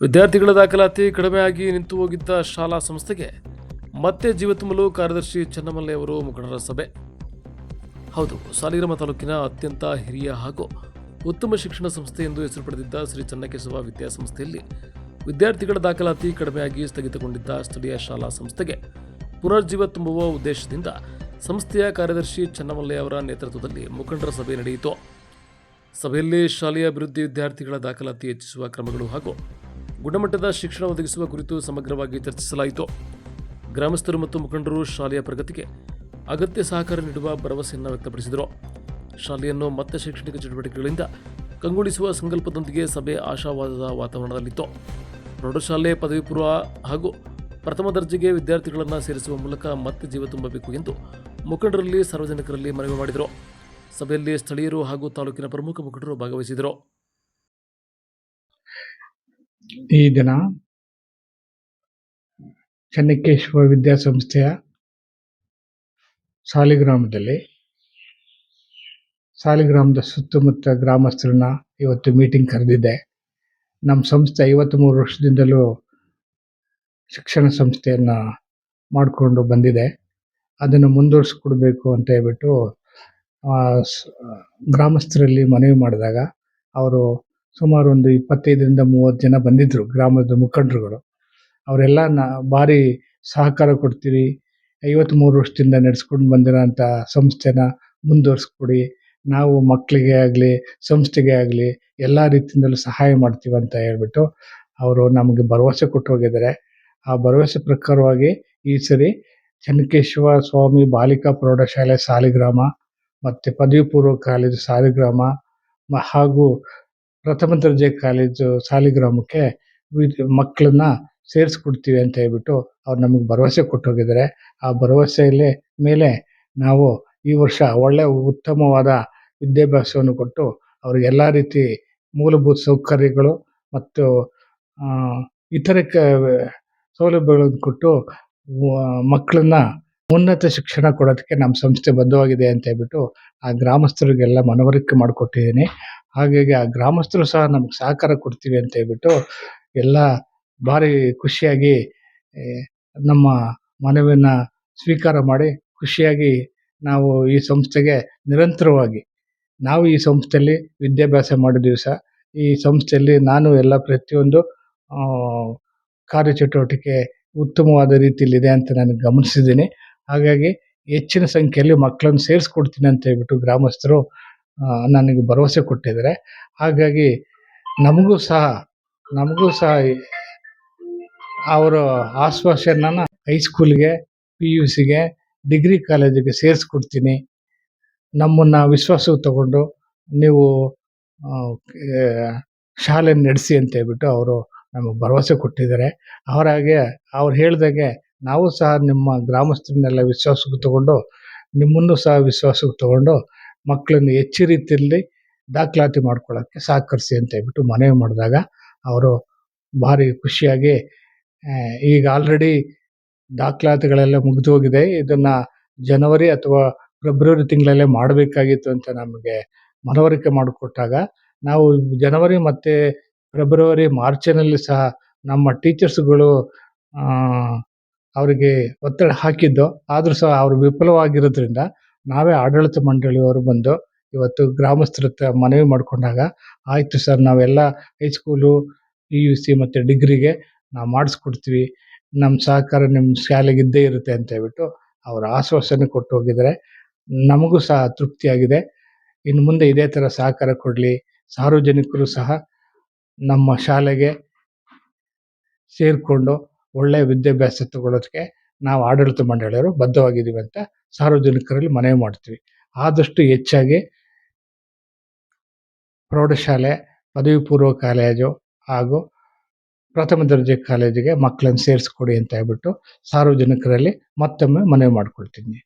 ವಿದ್ಯಾರ್ಥಿಗಳ ದಾಖಲಾತಿ ಕಡಿಮೆಯಾಗಿ ನಿಂತು ಹೋಗಿದ್ದ ಶಾಲಾ ಸಂಸ್ಥೆಗೆ ಮತ್ತೆ ಜೀವ ತುಂಬಲು ಕಾರ್ಯದರ್ಶಿ ಚೆನ್ನಮಲ್ಲೆ ಅವರು ಮುಖಂಡರ ಸಭೆ. ಹೌದು, ಸಾಲಿಗ್ರಾಮ ತಾಲೂಕಿನ ಅತ್ಯಂತ ಹಿರಿಯ ಹಾಗೂ ಉತ್ತಮ ಶಿಕ್ಷಣ ಸಂಸ್ಥೆ ಎಂದು ಹೆಸರು ಪಡೆದಿದ್ದ ಶ್ರೀ ಚನ್ನಕೇಶವ ವಿದ್ಯಾಸಂಸ್ಥೆಯಲ್ಲಿ ವಿದ್ಯಾರ್ಥಿಗಳ ದಾಖಲಾತಿ ಕಡಿಮೆಯಾಗಿ ಸ್ಥಗಿತಗೊಂಡಿದ್ದ ಸ್ಥಳೀಯ ಶಾಲಾ ಸಂಸ್ಥೆಗೆ ಪುನರ್ಜೀವ ತುಂಬುವ ಉದ್ದೇಶದಿಂದ ಸಂಸ್ಥೆಯ ಕಾರ್ಯದರ್ಶಿ ಚೆನ್ನಮಲ್ಲೆ ಅವರ ನೇತೃತ್ವದಲ್ಲಿ ಮುಖಂಡರ ಸಭೆ ನಡೆಯಿತು. ಸಭೆಯಲ್ಲಿ ಶಾಲೆಯ ಅಭಿವೃದ್ಧಿ, ವಿದ್ಯಾರ್ಥಿಗಳ ದಾಖಲಾತಿ ಹೆಚ್ಚಿಸುವ ಕ್ರಮಗಳು ಹಾಗೂ ಗುಣಮಟ್ಟದ ಶಿಕ್ಷಣ ಒದಗಿಸುವ ಕುರಿತು ಸಮಗ್ರವಾಗಿ ಚರ್ಚಿಸಲಾಯಿತು. ಗ್ರಾಮಸ್ಥರು ಮತ್ತು ಮುಖಂಡರು ಶಾಲೆಯ ಪ್ರಗತಿಗೆ ಅಗತ್ಯ ಸಹಕಾರ ನೀಡುವ ಭರವಸೆಯನ್ನು ವ್ಯಕ್ತಪಡಿಸಿದರು. ಶಾಲೆಯನ್ನು ಮತ್ತೆ ಶೈಕ್ಷಣಿಕ ಚಟುವಟಿಕೆಗಳಿಂದ ಕಂಗೊಳಿಸುವ ಸಂಕಲ್ಪದೊಂದಿಗೆ ಸಭೆ ಆಶಾವಾದದ ವಾತಾವರಣದಲ್ಲಿತ್ತು. ಪ್ರೌಢಶಾಲೆ, ಪದವಿ ಪೂರ್ವ ಹಾಗೂ ಪ್ರಥಮ ದರ್ಜೆಗೆ ವಿದ್ಯಾರ್ಥಿಗಳನ್ನು ಸೇರಿಸುವ ಮೂಲಕ ಮತ್ತೆ ಜೀವ ತುಂಬಬೇಕು ಎಂದು ಮುಖಂಡರಲ್ಲಿ, ಸಾರ್ವಜನಿಕರಲ್ಲಿ ಮನವಿ ಮಾಡಿದರು. ಸಭೆಯಲ್ಲಿ ಸ್ಥಳೀಯರು ಹಾಗೂ ತಾಲೂಕಿನ ಪ್ರಮುಖ ಮುಖಂಡರು ಭಾಗವಹಿಸಿದರು. ಈ ದಿನ ಚನ್ನಕೇಶವ ವಿದ್ಯಾಸಂಸ್ಥೆಯ ಸಾಲಿಗ್ರಾಮದ ಸುತ್ತಮುತ್ತ ಗ್ರಾಮಸ್ಥರನ್ನ ಇವತ್ತು ಮೀಟಿಂಗ್ ಕರೆದಿದ್ದೆ. ನಮ್ಮ ಸಂಸ್ಥೆ 53 ವರ್ಷದಿಂದಲೂ ಶಿಕ್ಷಣ ಸಂಸ್ಥೆಯನ್ನು ಮಾಡಿಕೊಂಡು ಬಂದಿದೆ. ಅದನ್ನು ಮುಂದುವರಿಸ್ಕೊಡ್ಬೇಕು ಅಂತ ಹೇಳ್ಬಿಟ್ಟು ಗ್ರಾಮಸ್ಥರಲ್ಲಿ ಮನವಿ ಮಾಡಿದಾಗ ಅವರು ಸುಮಾರು ಒಂದು 25-30 ಜನ ಬಂದಿದ್ದರು. ಗ್ರಾಮದ ಮುಖಂಡರುಗಳು ಅವರೆಲ್ಲ ಭಾರಿ ಸಹಕಾರ ಕೊಡ್ತೀವಿ, 53 ವರ್ಷದಿಂದ ನಡೆಸ್ಕೊಂಡು ಬಂದಿರೋಂಥ ಸಂಸ್ಥೆನ ಮುಂದುವರಿಸ್ಕೊಡಿ, ನಾವು ಮಕ್ಕಳಿಗೆ ಆಗಲಿ ಸಂಸ್ಥೆಗೆ ಆಗಲಿ ಎಲ್ಲ ರೀತಿಯಿಂದಲೂ ಸಹಾಯ ಮಾಡ್ತೀವಿ ಅಂತ ಹೇಳ್ಬಿಟ್ಟು ಅವರು ನಮಗೆ ಭರವಸೆ ಕೊಟ್ಟು ಹೋಗಿದ್ದಾರೆ. ಆ ಭರವಸೆ ಪ್ರಕಾರವಾಗಿ ಈ ಸರಿ ಚನ್ನಕೇಶವ ಸ್ವಾಮಿ ಬಾಲಿಕಾ ಪ್ರೌಢಶಾಲೆ ಸಾಲಿಗ್ರಾಮ ಮತ್ತು ಪದವಿ ಪೂರ್ವ ಕಾಲೇಜು ಸಾಲಿಗ್ರಾಮ ಹಾಗೂ ಪ್ರಥಮ ದರ್ಜೆ ಕಾಲೇಜು ಸಾಲಿಗ್ರಾಮಕ್ಕೆ ಮಕ್ಕಳನ್ನ ಸೇರಿಸ್ಕೊಡ್ತೀವಿ ಅಂತ ಹೇಳ್ಬಿಟ್ಟು ಅವ್ರು ನಮಗೆ ಭರವಸೆ ಕೊಟ್ಟು ಹೋಗಿದ್ದಾರೆ. ಆ ಭರವಸೆಯಲ್ಲಿ ಮೇಲೆ ನಾವು ಈ ವರ್ಷ ಒಳ್ಳೆ ಉತ್ತಮವಾದ ವಿದ್ಯಾಭ್ಯಾಸವನ್ನು ಕೊಟ್ಟು ಅವ್ರಿಗೆ ಎಲ್ಲ ರೀತಿ ಮೂಲಭೂತ ಸೌಕರ್ಯಗಳು ಮತ್ತು ಇತರೆ ಸೌಲಭ್ಯಗಳನ್ನು ಕೊಟ್ಟು ಮಕ್ಕಳನ್ನ ಉನ್ನತ ಶಿಕ್ಷಣ ಕೊಡೋದಕ್ಕೆ ನಮ್ಮ ಸಂಸ್ಥೆ ಬದ್ಧವಾಗಿದೆ ಅಂತ ಹೇಳ್ಬಿಟ್ಟು ಆ ಗ್ರಾಮಸ್ಥರಿಗೆಲ್ಲ ಮನವರಿಕೆ ಮಾಡಿಕೊಟ್ಟಿದ್ದೀನಿ. ಹಾಗಾಗಿ ಆ ಗ್ರಾಮಸ್ಥರು ಸಹ ನಮ್ಗೆ ಸಹಕಾರ ಕೊಡ್ತೀವಿ ಅಂತ ಹೇಳ್ಬಿಟ್ಟು ಎಲ್ಲ ಭಾರಿ ಖುಷಿಯಾಗಿ ನಮ್ಮ ಮನವಿಯನ್ನು ಸ್ವೀಕಾರ ಮಾಡಿ ಖುಷಿಯಾಗಿ ನಾವು ಈ ಸಂಸ್ಥೆಗೆ ನಿರಂತರವಾಗಿ ನಾವು ಈ ಸಂಸ್ಥೆಯಲ್ಲಿ ವಿದ್ಯಾಭ್ಯಾಸ ಮಾಡಿದ ದಿವಸ ಈ ಸಂಸ್ಥೆಯಲ್ಲಿ ನಾನು ಎಲ್ಲ ಪ್ರತಿಯೊಂದು ಕಾರ್ಯಚಟುವಟಿಕೆ ಉತ್ತಮವಾದ ರೀತಿಯಲ್ಲಿದೆ ಅಂತ ನಾನು ಗಮನಿಸಿದ್ದೀನಿ. ಹಾಗಾಗಿ ಹೆಚ್ಚಿನ ಸಂಖ್ಯೆಯಲ್ಲಿ ಮಕ್ಕಳನ್ನು ಸೇರಿಸ್ಕೊಡ್ತೀನಿ ಅಂತ ಹೇಳ್ಬಿಟ್ಟು ಗ್ರಾಮಸ್ಥರು ನನಗೆ ಭರವಸೆ ಕೊಟ್ಟಿದ್ದಾರೆ. ಹಾಗಾಗಿ ನಮಗೂ ಸಹ ಅವರ ಆಶ್ವಾಸನೆಯನ್ನು ಹೈಸ್ಕೂಲ್ಗೆ, PUCಗೆ, ಡಿಗ್ರಿ ಕಾಲೇಜಿಗೆ ಸೇರಿಸ್ಕೊಡ್ತೀನಿ, ನಮ್ಮನ್ನು ವಿಶ್ವಾಸಕ್ಕೆ ತಗೊಂಡು ನೀವು ಶಾಲೆ ನಡೆಸಿ ಅಂತ ಹೇಳ್ಬಿಟ್ಟು ಅವರು ನಮಗೆ ಭರವಸೆ ಕೊಟ್ಟಿದ್ದಾರೆ. ಅವ್ರು ಹೇಳ್ದಾಗೆ ನಾವು ಸಹ ನಿಮ್ಮ ಗ್ರಾಮಸ್ಥರನ್ನೆಲ್ಲ ವಿಶ್ವಾಸಕ್ಕೆ ತಗೊಂಡು ನಿಮ್ಮನ್ನು ಸಹ ವಿಶ್ವಾಸಕ್ಕೆ ತಗೊಂಡು ಮಕ್ಕಳನ್ನು ಹೆಚ್ಚು ರೀತಿಯಲ್ಲಿ ದಾಖಲಾತಿ ಮಾಡ್ಕೊಳ್ಳೋಕ್ಕೆ ಸಹಕರಿಸಿ ಅಂತ ಹೇಳ್ಬಿಟ್ಟು ಮನವಿ ಮಾಡಿದಾಗ ಅವರು ಭಾರಿ ಖುಷಿಯಾಗಿ ಈಗ ಆಲ್ರೆಡಿ ದಾಖಲಾತಿಗಳೆಲ್ಲ ಮುಗಿದು ಹೋಗಿದೆ, ಇದನ್ನು ಜನವರಿ ಅಥವಾ ಫೆಬ್ರವರಿ ತಿಂಗಳಲ್ಲೇ ಮಾಡಬೇಕಾಗಿತ್ತು ಅಂತ ನಮಗೆ ಮನವರಿಕೆ ಮಾಡಿಕೊಟ್ಟಾಗ ನಾವು ಜನವರಿ ಮತ್ತು ಫೆಬ್ರವರಿ, ಮಾರ್ಚಿನಲ್ಲಿ ಸಹ ನಮ್ಮ ಟೀಚರ್ಸ್ಗಳು ಅವರಿಗೆ ಒತ್ತಡ ಹಾಕಿದ್ದು, ಆದರೂ ಸಹ ಅವರು ವಿಫಲವಾಗಿರೋದ್ರಿಂದ ನಾವೇ ಆಡಳಿತ ಮಂಡಳಿಯವರು ಬಂದು ಇವತ್ತು ಗ್ರಾಮಸ್ಥರ ಹತ್ರ ಮನವಿ ಮಾಡಿಕೊಂಡಾಗ ಆಯಿತು ಸರ್, ನಾವೆಲ್ಲ ಹೈಸ್ಕೂಲು, PUC ಮತ್ತು ಡಿಗ್ರಿಗೆ ನಾವು ಮಾಡಿಸ್ಕೊಡ್ತೀವಿ, ನಮ್ಮ ಸಹಕಾರ ನಿಮ್ಮ ಶಾಲೆಗೆ ಇದ್ದೇ ಇರುತ್ತೆ ಅಂತ ಹೇಳ್ಬಿಟ್ಟು ಅವರು ಆಶ್ವಾಸನೆ ಕೊಟ್ಟು ಹೋಗಿದ್ದಾರೆ. ನಮಗೂ ಸಹ ತೃಪ್ತಿಯಾಗಿದೆ. ಇನ್ನು ಮುಂದೆ ಇದೇ ಥರ ಸಹಕಾರ ಕೊಡಲಿ, ಸಾರ್ವಜನಿಕರು ಸಹ ನಮ್ಮ ಶಾಲೆಗೆ ಸೇರಿಕೊಂಡು ಒಳ್ಳೆಯ ವಿದ್ಯಾಭ್ಯಾಸ ತಗೊಳ್ಳೋದಕ್ಕೆ ನಾವು ಆಡಳಿತ ಮಂಡಳಿಯವರು ಬದ್ಧವಾಗಿದ್ದೀವಿ ಅಂತ ಸಾರ್ವಜನಿಕರಲ್ಲಿ ಮನವಿ ಮಾಡ್ತೀವಿ. ಆದಷ್ಟು ಹೆಚ್ಚಾಗಿ ಪ್ರೌಢಶಾಲೆ, ಪದವಿ ಪೂರ್ವ ಕಾಲೇಜು ಹಾಗೂ ಪ್ರಥಮ ದರ್ಜೆ ಕಾಲೇಜಿಗೆ ಮಕ್ಕಳನ್ನು ಸೇರಿಸ್ಕೊಡಿ ಅಂತ ಹೇಳ್ಬಿಟ್ಟು ಸಾರ್ವಜನಿಕರಲ್ಲಿ ಮತ್ತೊಮ್ಮೆ ಮನವಿ ಮಾಡ್ಕೊಳ್ತೀನಿ.